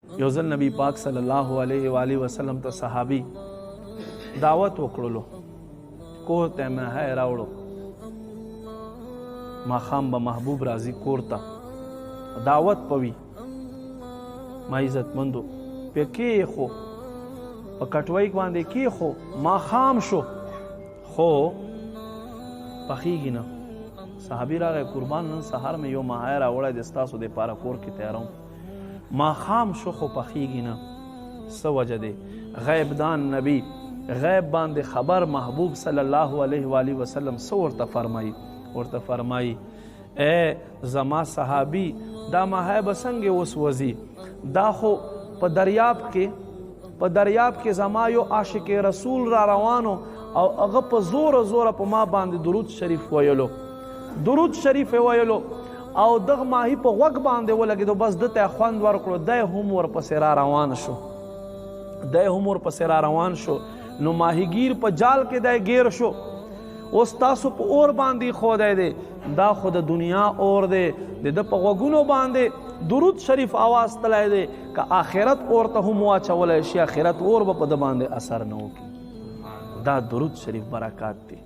یو ځل نبی پاک صلی الله علیه و آله وسلم ته صحابي دعوت وکړلو، کور ته ماهی راوړو، ماښام به محبوب راځي کور ته، دعوت پوي، ما عزتمندو په کېښو، په کټوۍ باندې کېښو، ماښام شو خو پخېږي نه. صحابي راغی، قربان نن سهار مې یو ماهی راوړی دی ستاسو دپاره کور کې تیاروم. ماښام شو خو پخېږي نه. څه وجه دی؟ غیب دان نبی غیب باندې خبر محبوب صلی الله علیه و آله وسلم څه ورته فرمایي؟ ورته فرمایي ای زما صحابي دا ماهی به څنګه اوس وځي؟ دا خو په دریاب کې زما یو عاشق رسول را روانو او هغه په زوره زوره په ما باندې درود شریف ویلو او دغه ماهی په غوږ باندې ولګېدو، بس ده ته خوند ورکړو، دی هم ورپسې را روان شو. نو ماهیګیر په جال کې دی ګیر شو. اوس تاسو په اور باندې ښودی دی، دا خو د دنیا اور دی، د ده په غوږونو باندې درود شریف آواز تلی دی. که آخرت اور ته هم واچولی شي، آخرت اور به په ده باندې اثر نه وکړي. دا درود شریف برکات دی.